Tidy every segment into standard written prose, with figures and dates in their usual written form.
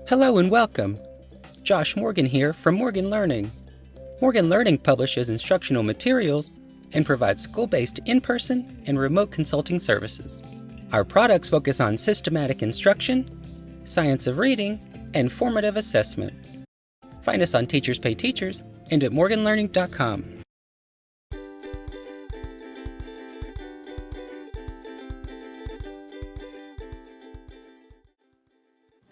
Hello and welcome. Josh Morgan here from Morgan Learning. Morgan Learning publishes instructional materials and provides school-based in-person and remote consulting services. Our products focus on systematic instruction, science of reading, and formative assessment. Find us on Teachers Pay Teachers and at morganlearning.com.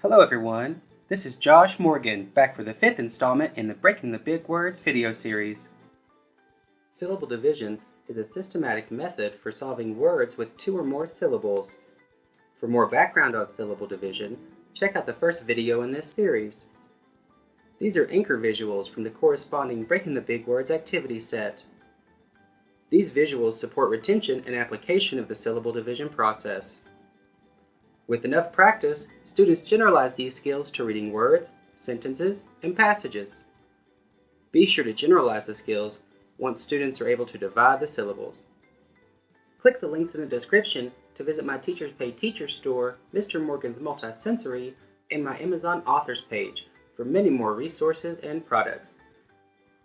Hello everyone, this is Josh Morgan, back for the 5th installment in the Breaking the Big Words video series. Syllable division is a systematic method for solving words with 2 or more syllables. For more background on syllable division, check out the first video in this series. These are anchor visuals from the corresponding Breaking the Big Words activity set. These visuals support retention and application of the syllable division process. With enough practice, students generalize these skills to reading words, sentences, and passages. Be sure to generalize the skills once students are able to divide the syllables. Click the links in the description to visit my Teachers Pay Teachers store, Mr. Morgan's Multisensory, and my Amazon Authors page for many more resources and products.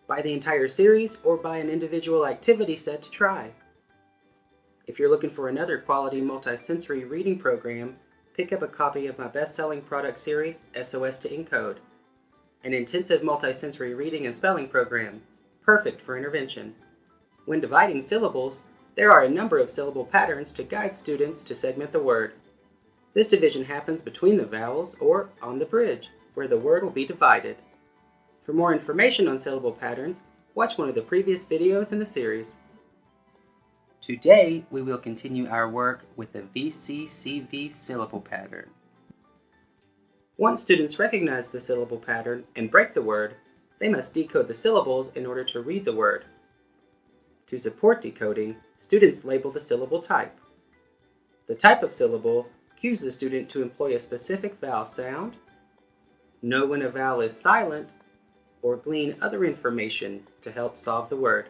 Buy the entire series or buy an individual activity set to try. If you're looking for another quality multisensory reading program, pick up a copy of my best-selling product series, SOS to Encode, an intensive multisensory reading and spelling program, perfect for intervention. When dividing syllables, there are a number of syllable patterns to guide students to segment the word. This division happens between the vowels or on the bridge, where the word will be divided. For more information on syllable patterns, watch one of the previous videos in the series. Today, we will continue our work with the VCCV syllable pattern. Once students recognize the syllable pattern and break the word, they must decode the syllables in order to read the word. To support decoding, students label the syllable type. The type of syllable cues the student to employ a specific vowel sound, know when a vowel is silent, or glean other information to help solve the word.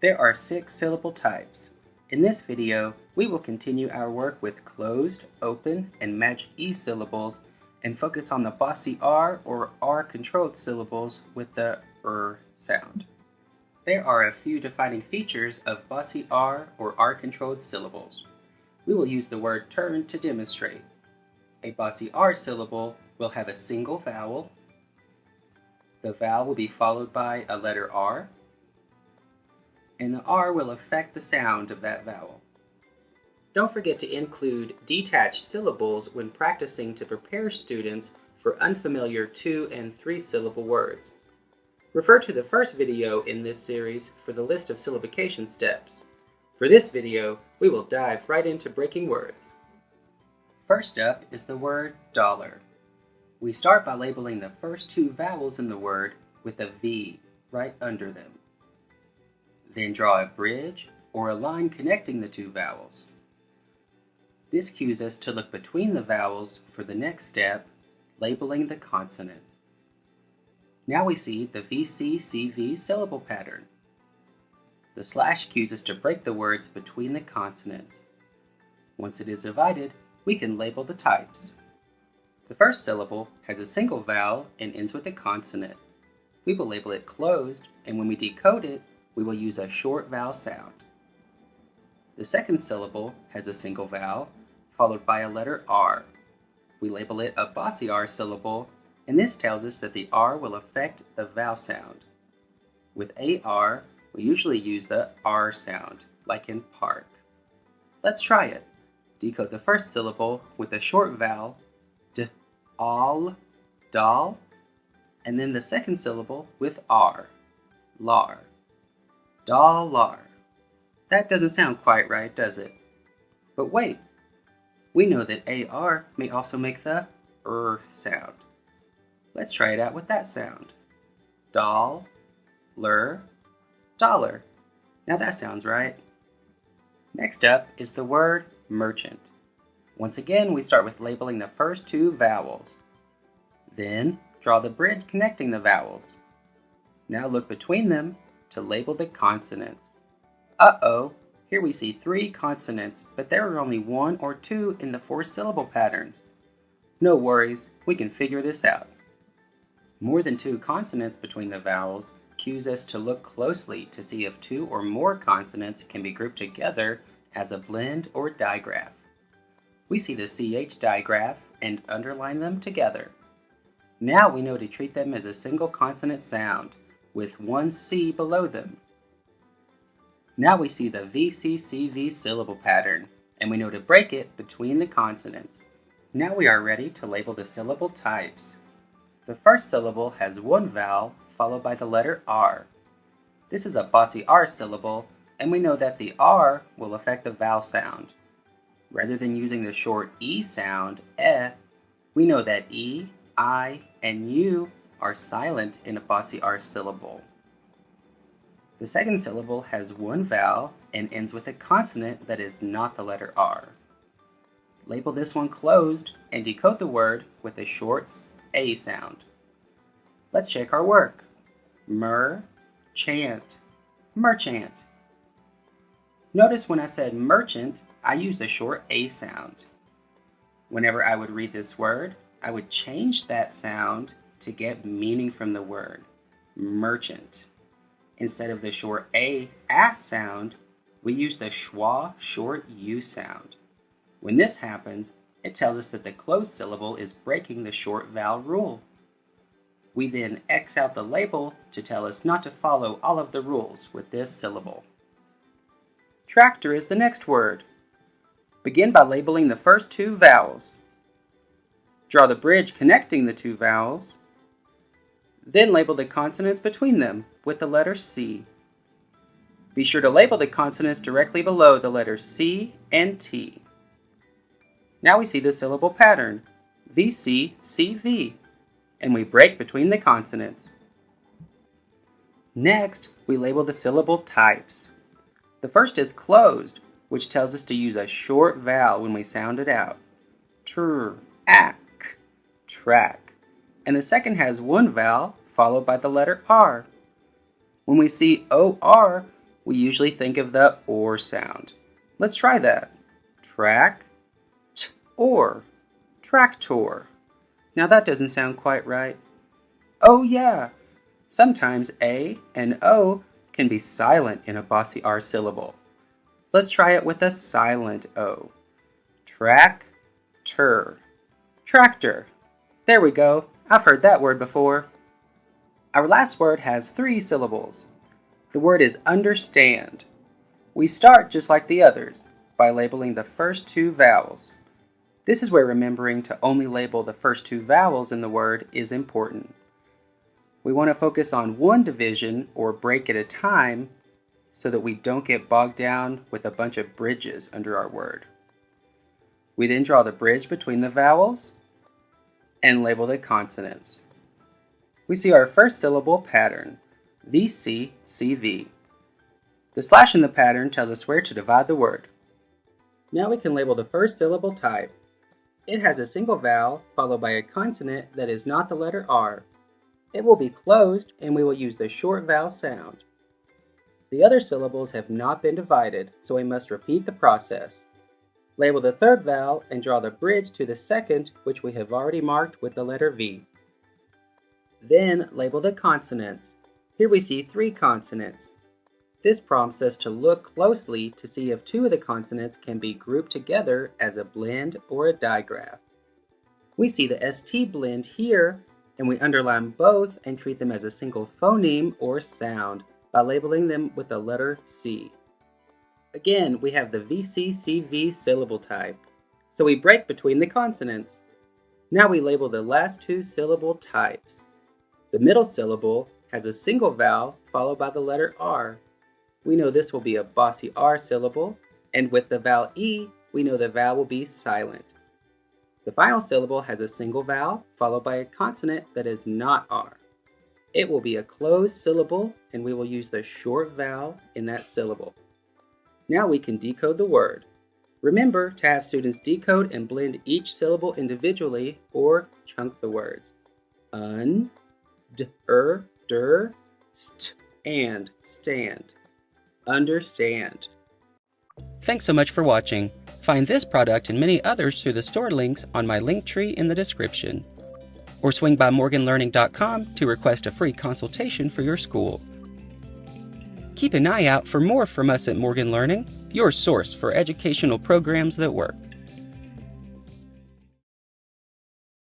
There are 6 syllable types. In this video, we will continue our work with closed, open, and match E syllables and focus on the Bossy R or R-controlled syllables with the sound. There are a few defining features of Bossy R or R-controlled syllables. We will use the word turn to demonstrate. A Bossy R syllable will have a single vowel. The vowel will be followed by a letter R, and the R will affect the sound of that vowel. Don't forget to include detached syllables when practicing to prepare students for unfamiliar 2- and 3-syllable words. Refer to the first video in this series for the list of syllabication steps. For this video, we will dive right into breaking words. First up is the word dollar. We start by labeling the first 2 vowels in the word with a V right under them. Then draw a bridge or a line connecting the 2 vowels. This cues us to look between the vowels for the next step, labeling the consonants. Now we see the VCCV syllable pattern. The slash cues us to break the words between the consonants. Once it is divided, we can label the types. The first syllable has a single vowel and ends with a consonant. We will label it closed, and when we decode it, we will use a short vowel sound. The second syllable has a single vowel, followed by a letter R. We label it a Bossy R syllable, and this tells us that the R will affect the vowel sound. With AR, we usually use the R sound, like in park. Let's try it. Decode the first syllable with a short vowel, D, all, doll, and then the second syllable with R, lar. Dollar. That doesn't sound quite right, does it? But wait, we know that AR may also make the sound. Let's try it out with that sound. Doll, lur, dollar. Now that sounds right. Next up is the word merchant. Once again, we start with labeling the first 2 vowels. Then, draw the bridge connecting the vowels. Now look between them to label the consonants. Uh-oh, here we see 3 consonants, but there are only 1 or 2 in the 4-syllable patterns. No worries, we can figure this out. More than two consonants between the vowels cues us to look closely to see if two or more consonants can be grouped together as a blend or digraph. We see the CH digraph and underline them together. Now we know to treat them as a single consonant sound, with one C below them. Now we see the VCCV syllable pattern, and we know to break it between the consonants. Now we are ready to label the syllable types. The first syllable has one vowel followed by the letter R. This is a Bossy R syllable, and we know that the R will affect the vowel sound. Rather than using the short E sound, we know that E, I, and U are silent in a Bossy R syllable. The second syllable has one vowel and ends with a consonant that is not the letter R. Label this one closed and decode the word with a short A sound. Let's check our work. Chant, merchant. Notice when I said merchant, I used a short A sound. Whenever I would read this word, I would change that sound to get meaning from the word, merchant. Instead of the short A sound, we use the schwa short U sound. When this happens, it tells us that the closed syllable is breaking the short vowel rule. We then X out the label to tell us not to follow all of the rules with this syllable. Tractor is the next word. Begin by labeling the first two vowels. Draw the bridge connecting the two vowels. Then label the consonants between them with the letter C. Be sure to label the consonants directly below the letters C and T. Now we see the syllable pattern, VCCV, and we break between the consonants. Next, we label the syllable types. The first is closed, which tells us to use a short vowel when we sound it out. Track. And the second has one vowel followed by the letter R. When we see OR, we usually think of the OR sound. Let's try that. Or tractor. Now that doesn't sound quite right. Oh yeah, sometimes A and O can be silent in a Bossy R syllable. Let's try it with a silent O. Tractor. There we go. I've heard that word before. Our last word has three syllables. The word is understand. We start just like the others, by labeling the first two vowels. This is where remembering to only label the first two vowels in the word is important. We want to focus on one division or break at a time so that we don't get bogged down with a bunch of bridges under our word. We then draw the bridge between the vowels and label the consonants. We see our first syllable pattern, VCCV. The slash in the pattern tells us where to divide the word. Now we can label the first syllable type. It has a single vowel followed by a consonant that is not the letter R. It will be closed and we will use the short vowel sound. The other syllables have not been divided, so we must repeat the process. Label the third vowel and draw the bridge to the second, which we have already marked with the letter V. Then label the consonants. Here we see three consonants. This prompts us to look closely to see if two of the consonants can be grouped together as a blend or a digraph. We see the ST blend here, and we underline both and treat them as a single phoneme or sound by labeling them with the letter C. Again, we have the VCCV syllable type, so we break between the consonants. Now we label the last two syllable types. The middle syllable has a single vowel followed by the letter R. We know this will be a Bossy R syllable, and with the vowel E, we know the vowel will be silent. The final syllable has a single vowel followed by a consonant that is not R. It will be a closed syllable, and we will use the short vowel in that syllable. Now we can decode the word. Remember to have students decode and blend each syllable individually or chunk the words. St, and stand. Understand. Thanks so much for watching. Find this product and many others through the store links on my link tree in the description. Or swing by morganlearning.com to request a free consultation for your school. Keep an eye out for more from us at Morgan Learning, your source for educational programs that work.